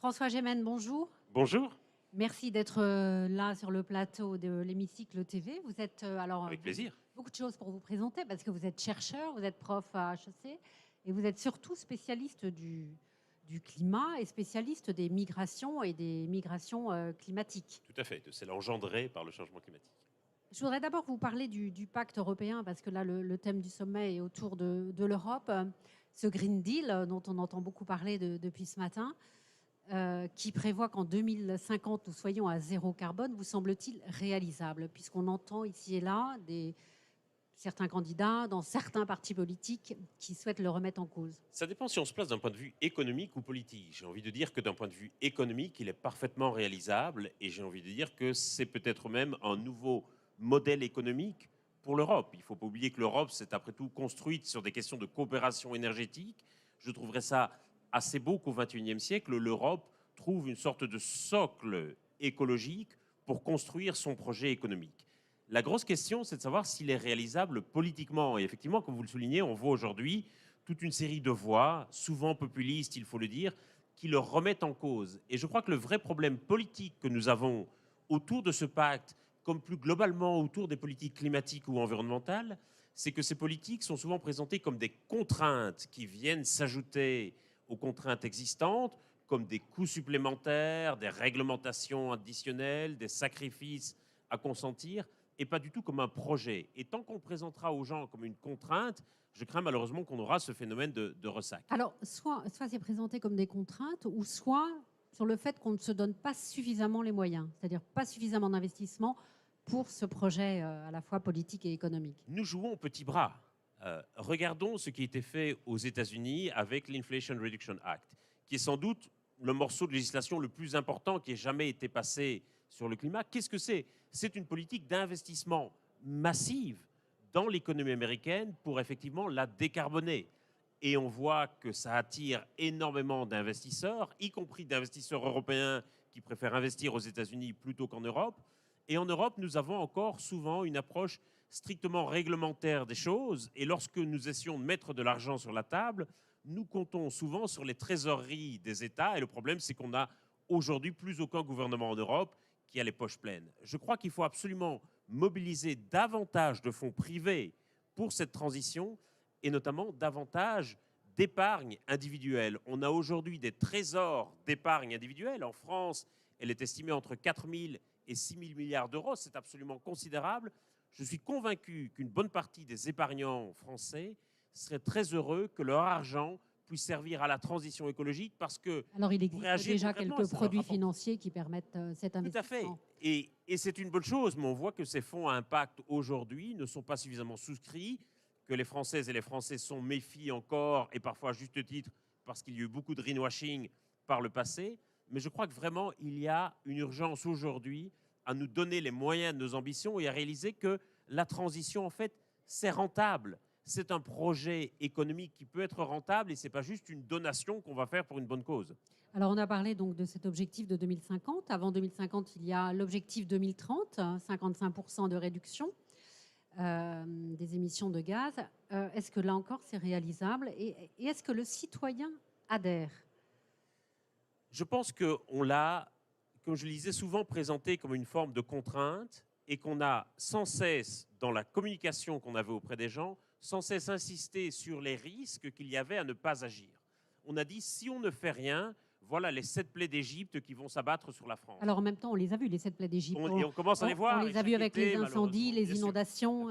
François Gémen, bonjour. Bonjour, Merci d'être là sur le plateau de l'Hémicycle TV. Vous êtes avec plaisir. beaucoup de choses pour vous présenter parce que vous êtes chercheur, vous êtes prof à HEC et vous êtes surtout spécialiste du climat et spécialiste des migrations et des migrations climatiques. Tout à fait, de celle engendrée par le changement climatique. Je voudrais d'abord vous parler du pacte européen parce que là, le thème du sommet est autour de l'Europe. Ce Green Deal dont on entend beaucoup parler depuis ce matin. Qui prévoit qu'en 2050, nous soyons à zéro carbone, vous semble-t-il réalisable, puisqu'on entend ici et là certains candidats dans certains partis politiques qui souhaitent le remettre en cause? Ça dépend si on se place d'un point de vue économique ou politique. J'ai envie de dire que d'un point de vue économique, il est parfaitement réalisable et j'ai envie de dire que c'est peut-être même un nouveau modèle économique pour l'Europe. Il ne faut pas oublier que l'Europe s'est après tout construite sur des questions de coopération énergétique. Je trouverais ça assez beau qu'au XXIe siècle, l'Europe trouve une sorte de socle écologique pour construire son projet économique. La grosse question, c'est de savoir s'il est réalisable politiquement. Et effectivement, comme vous le soulignez, on voit aujourd'hui toute une série de voix, souvent populistes, il faut le dire, qui le remettent en cause. Et je crois que le vrai problème politique que nous avons autour de ce pacte, comme plus globalement autour des politiques climatiques ou environnementales, c'est que ces politiques sont souvent présentées comme des contraintes qui viennent s'ajouter aux contraintes existantes, comme des coûts supplémentaires, des réglementations additionnelles, des sacrifices à consentir, et pas du tout comme un projet. Et tant qu'on le présentera aux gens comme une contrainte, je crains malheureusement qu'on aura ce phénomène de ressac. Alors, soit c'est présenté comme des contraintes, ou soit sur le fait qu'on ne se donne pas suffisamment les moyens, c'est-à-dire pas suffisamment d'investissement pour ce projet à la fois politique et économique. Nous jouons au petit bras. Regardons ce qui a été fait aux États-Unis avec l'Inflation Reduction Act, qui est sans doute le morceau de législation le plus important qui ait jamais été passé sur le climat. Qu'est-ce que c'est? C'est une politique d'investissement massive dans l'économie américaine pour effectivement la décarboner. Et on voit que ça attire énormément d'investisseurs, y compris d'investisseurs européens qui préfèrent investir aux États-Unis plutôt qu'en Europe. Et en Europe, nous avons encore souvent une approche strictement réglementaire des choses. Et lorsque nous essayons de mettre de l'argent sur la table, nous comptons souvent sur les trésoreries des États. Et le problème, c'est qu'on n'a aujourd'hui plus aucun gouvernement en Europe qui a les poches pleines. Je crois qu'il faut absolument mobiliser davantage de fonds privés pour cette transition et notamment davantage d'épargne individuelle. On a aujourd'hui des trésors d'épargne individuelle. En France, elle est estimée entre 4 000 et 6 000 milliards d'euros. C'est absolument considérable. Je suis convaincu qu'une bonne partie des épargnants français seraient très heureux que leur argent puisse servir à la transition écologique parce que... Alors, il existe déjà quelques produits financiers qui permettent cet investissement. Tout à fait. Et c'est une bonne chose, mais on voit que ces fonds à impact aujourd'hui ne sont pas suffisamment souscrits, que les Françaises et les Français s'en méfient encore, et parfois à juste titre, parce qu'il y a eu beaucoup de greenwashing par le passé. Mais je crois que vraiment, il y a une urgence aujourd'hui à nous donner les moyens de nos ambitions et à réaliser que la transition, en fait, c'est rentable. C'est un projet économique qui peut être rentable et ce n'est pas juste une donation qu'on va faire pour une bonne cause. Alors, on a parlé donc de cet objectif de 2050. Avant 2050, il y a l'objectif 2030, 55% de réduction des émissions de gaz. Est-ce que là encore, c'est réalisable et est-ce que le citoyen adhère? Je pense qu'on l'a, comme je le disais, souvent présenté comme une forme de contrainte et qu'on a sans cesse, dans la communication qu'on avait auprès des gens, sans cesse insisté sur les risques qu'il y avait à ne pas agir. On a dit, si on ne fait rien, voilà les 7 plaies d'Égypte qui vont s'abattre sur la France. Alors en même temps, on les a vus, les 7 plaies d'Égypte. Et on commence à les voir. On les a vus avec les incendies, les inondations.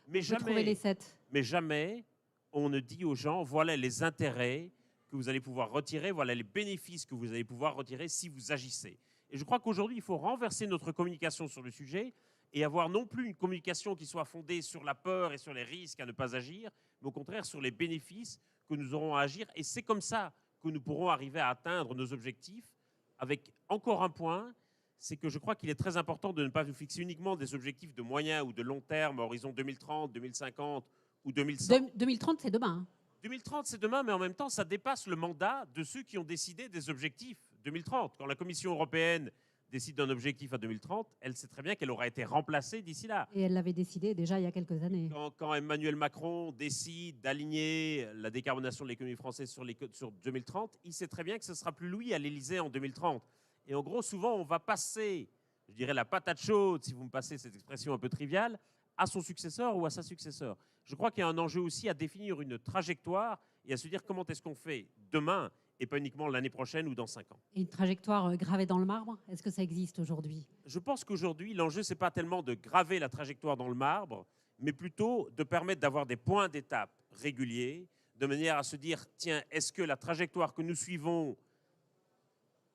Mais jamais, trouver les 7. Mais jamais on ne dit aux gens, voilà les intérêts que vous allez pouvoir retirer, voilà les bénéfices que vous allez pouvoir retirer si vous agissez. Et je crois qu'aujourd'hui, il faut renverser notre communication sur le sujet et avoir non plus une communication qui soit fondée sur la peur et sur les risques à ne pas agir, mais au contraire sur les bénéfices que nous aurons à agir. Et c'est comme ça que nous pourrons arriver à atteindre nos objectifs. Avec encore un point, c'est que je crois qu'il est très important de ne pas nous fixer uniquement des objectifs de moyen ou de long terme à horizon 2030, 2050 ou 2100. 2030, c'est demain. 2030, c'est demain, mais en même temps, ça dépasse le mandat de ceux qui ont décidé des objectifs 2030. Quand la Commission européenne décide d'un objectif à 2030, elle sait très bien qu'elle aura été remplacée d'ici là. Et elle l'avait décidé déjà il y a quelques années. Quand Emmanuel Macron décide d'aligner la décarbonation de l'économie française sur 2030, il sait très bien que ce ne sera plus lui à l'Élysée en 2030. Et en gros, souvent, on va passer, je dirais, la patate chaude, si vous me passez cette expression un peu triviale, à son successeur ou à sa successeur. Je crois qu'il y a un enjeu aussi à définir une trajectoire et à se dire comment est-ce qu'on fait demain et pas uniquement l'année prochaine ou dans 5 ans. Et une trajectoire gravée dans le marbre, est-ce que ça existe aujourd'hui? Je pense qu'aujourd'hui, l'enjeu, ce n'est pas tellement de graver la trajectoire dans le marbre, mais plutôt de permettre d'avoir des points d'étape réguliers, de manière à se dire, tiens, est-ce que la trajectoire que nous suivons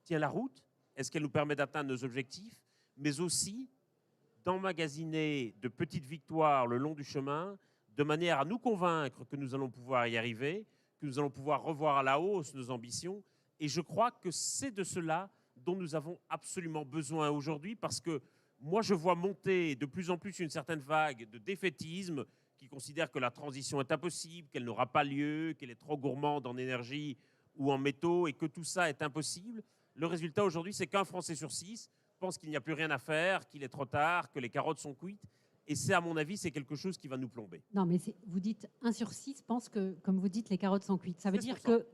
tient la route? Est-ce qu'elle nous permet d'atteindre nos objectifs? Mais aussi d'emmagasiner de petites victoires le long du chemin, de manière à nous convaincre que nous allons pouvoir y arriver, que nous allons pouvoir revoir à la hausse nos ambitions. Et je crois que c'est de cela dont nous avons absolument besoin aujourd'hui, parce que moi, je vois monter de plus en plus une certaine vague de défaitisme qui considère que la transition est impossible, qu'elle n'aura pas lieu, qu'elle est trop gourmande en énergie ou en métaux et que tout ça est impossible. Le résultat aujourd'hui, c'est qu'un Français sur 6 pense qu'il n'y a plus rien à faire, qu'il est trop tard, que les carottes sont cuites. Et c'est, à mon avis, c'est quelque chose qui va nous plomber. Non, mais vous dites 1 sur 6 pense que, comme vous dites, les carottes sont cuites. Ça veut 16%. dire que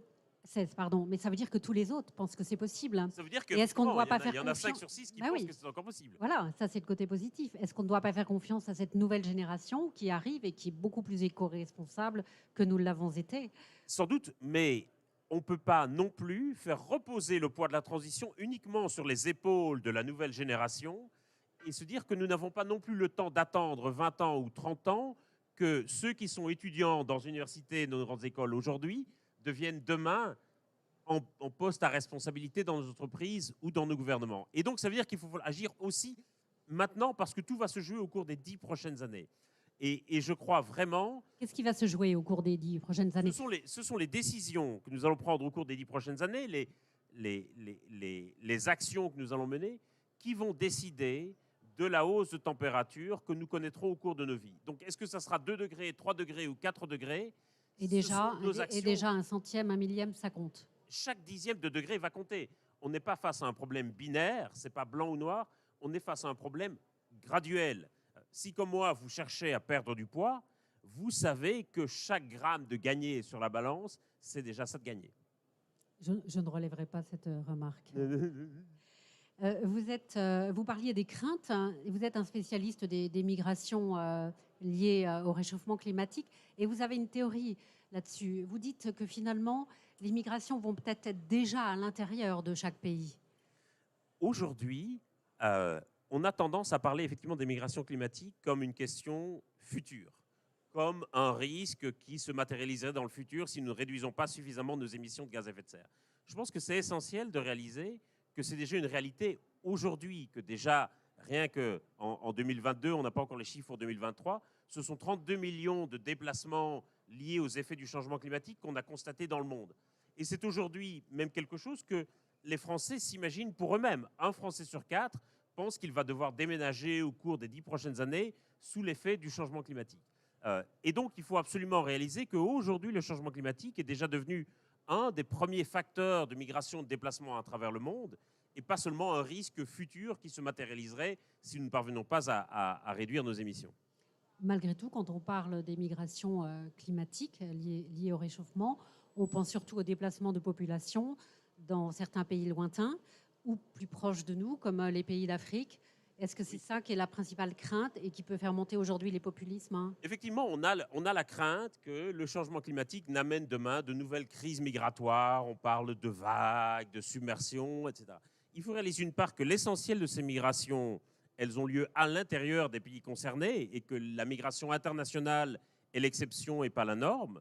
16, pardon, mais ça veut dire que tous les autres pensent que c'est possible. Ça veut dire que, et est-ce qu'on ne doit pas faire il y en a 5 confiance sur 6 qui Bah pensent oui. que c'est encore possible. Voilà, ça c'est le côté positif. Est-ce qu'on ne doit pas faire confiance à cette nouvelle génération qui arrive et qui est beaucoup plus éco-responsable que nous l'avons été? Sans doute, mais on ne peut pas non plus faire reposer le poids de la transition uniquement sur les épaules de la nouvelle génération et se dire que nous n'avons pas non plus le temps d'attendre 20 ans ou 30 ans que ceux qui sont étudiants dans les universités et nos grandes écoles aujourd'hui deviennent demain en poste à responsabilité dans nos entreprises ou dans nos gouvernements. Et donc, ça veut dire qu'il faut agir aussi maintenant parce que tout va se jouer au cours des 10 prochaines années. Et je crois vraiment... Qu'est-ce qui va se jouer au cours des 10 prochaines années? Ce sont les décisions que nous allons prendre au cours des 10 prochaines années, les actions que nous allons mener, qui vont décider de la hausse de température que nous connaîtrons au cours de nos vies. Donc, est-ce que ça sera 2 degrés, 3 degrés ou 4 degrés? Et déjà, un centième, un millième, ça compte. Chaque dixième de degré va compter. On n'est pas face à un problème binaire, ce n'est pas blanc ou noir, on est face à un problème graduel. Si, comme moi, vous cherchez à perdre du poids, vous savez que chaque gramme de gagné sur la balance, c'est déjà ça de gagné. Je ne relèverai pas cette remarque. Vous parliez des craintes, hein, et vous êtes un spécialiste des migrations liées au réchauffement climatique, et vous avez une théorie là-dessus. Vous dites que finalement, les migrations vont peut-être être déjà à l'intérieur de chaque pays. Aujourd'hui, on a tendance à parler effectivement des migrations climatiques comme une question future, comme un risque qui se matérialiserait dans le futur si nous ne réduisons pas suffisamment nos émissions de gaz à effet de serre. Je pense que c'est essentiel de réaliser que c'est déjà une réalité aujourd'hui, que déjà, rien qu'en 2022, on n'a pas encore les chiffres pour 2023, ce sont 32 millions de déplacements liés aux effets du changement climatique qu'on a constatés dans le monde. Et c'est aujourd'hui même quelque chose que les Français s'imaginent pour eux-mêmes. Un Français sur 4 pense qu'il va devoir déménager au cours des 10 prochaines années sous l'effet du changement climatique. Et donc, il faut absolument réaliser qu'aujourd'hui, le changement climatique est déjà devenu un des premiers facteurs de migration, de déplacement à travers le monde, et pas seulement un risque futur qui se matérialiserait si nous ne parvenons pas à réduire nos émissions. Malgré tout, quand on parle des migrations climatiques liées au réchauffement, on pense surtout au déplacement de population dans certains pays lointains ou plus proches de nous, comme les pays d'Afrique. Est-ce que c'est ça qui est la principale crainte et qui peut faire monter aujourd'hui les populismes, hein? Effectivement, on a la crainte que le changement climatique n'amène demain de nouvelles crises migratoires. On parle de vagues, de submersion, etc. Il faut réaliser une part que l'essentiel de ces migrations, elles ont lieu à l'intérieur des pays concernés et que la migration internationale est l'exception et pas la norme.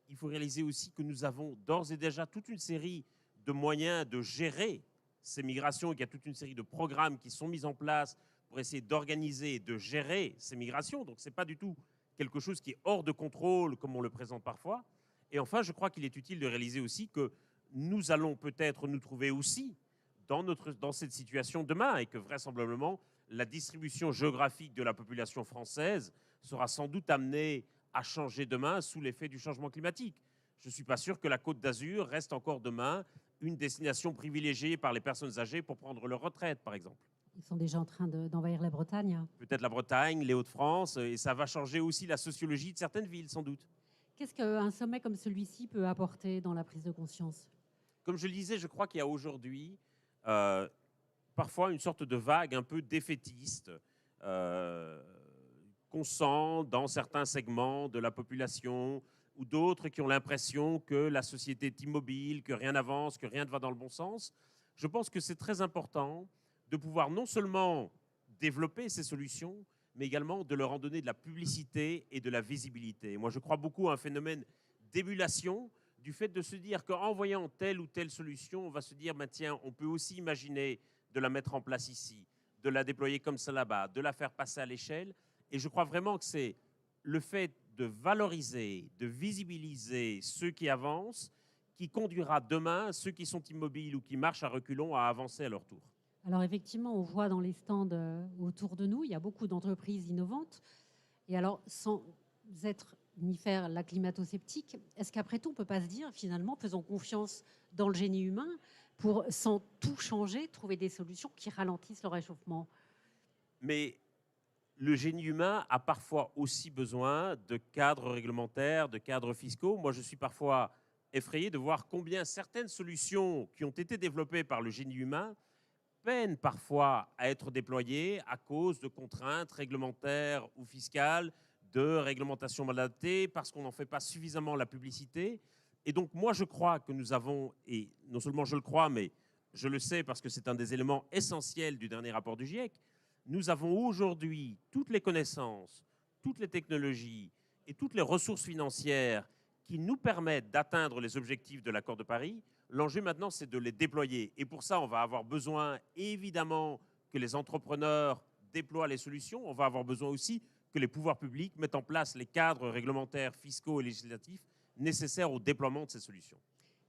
Il faut réaliser aussi que nous avons d'ores et déjà toute une série de moyens de gérer ces migrations et qu'il y a toute une série de programmes qui sont mis en place pour essayer d'organiser et de gérer ces migrations. Donc, ce n'est pas du tout quelque chose qui est hors de contrôle comme on le présente parfois. Et enfin, je crois qu'il est utile de réaliser aussi que nous allons peut-être nous trouver aussi dans cette situation demain et que vraisemblablement, la distribution géographique de la population française sera sans doute amenée à changer demain sous l'effet du changement climatique. Je ne suis pas sûr que la Côte d'Azur reste encore demain une destination privilégiée par les personnes âgées pour prendre leur retraite, par exemple. Ils sont déjà en train d'envahir la Bretagne. Peut-être la Bretagne, les Hauts-de-France, et ça va changer aussi la sociologie de certaines villes, sans doute. Qu'est-ce qu'un sommet comme celui-ci peut apporter dans la prise de conscience? Comme je le disais, je crois qu'il y a aujourd'hui euh, parfois une sorte de vague un peu défaitiste euh, qu'on sent dans certains segments de la population ou d'autres qui ont l'impression que la société est immobile, que rien n'avance, que rien ne va dans le bon sens. Je pense que c'est très important de pouvoir non seulement développer ces solutions, mais également de leur en donner de la publicité et de la visibilité. Moi, je crois beaucoup à un phénomène d'émulation du fait de se dire qu'en voyant telle ou telle solution, on va se dire, bah, tiens, on peut aussi imaginer de la mettre en place ici, de la déployer comme ça là-bas, de la faire passer à l'échelle. Et je crois vraiment que c'est le fait de valoriser, de visibiliser ceux qui avancent, qui conduira demain ceux qui sont immobiles ou qui marchent à reculons à avancer à leur tour. Alors effectivement, on voit dans les stands autour de nous, il y a beaucoup d'entreprises innovantes. Et alors, sans être ni faire la climato-sceptique, est-ce qu'après tout, on ne peut pas se dire, finalement, faisons confiance dans le génie humain pour, sans tout changer, trouver des solutions qui ralentissent le réchauffement? Mais le génie humain a parfois aussi besoin de cadres réglementaires, de cadres fiscaux. Moi, je suis parfois effrayé de voir combien certaines solutions qui ont été développées par le génie humain peinent parfois à être déployées à cause de contraintes réglementaires ou fiscales, de réglementations mal adaptées, parce qu'on n'en fait pas suffisamment la publicité. Et donc, moi, je crois que nous avons, et non seulement je le crois, mais je le sais parce que c'est un des éléments essentiels du dernier rapport du GIEC, nous avons aujourd'hui toutes les connaissances, toutes les technologies et toutes les ressources financières qui nous permettent d'atteindre les objectifs de l'accord de Paris. L'enjeu maintenant, c'est de les déployer. Et pour ça, on va avoir besoin, évidemment, que les entrepreneurs déploient les solutions. On va avoir besoin aussi que les pouvoirs publics mettent en place les cadres réglementaires, fiscaux et législatifs nécessaires au déploiement de ces solutions.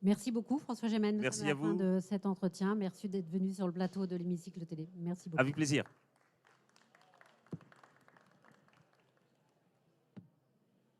Merci beaucoup, François Gémen. Nous sommes Merci à à la fin vous. de cet entretien. Merci d'être venu sur le plateau de l'hémicycle télé. Merci beaucoup. Avec plaisir.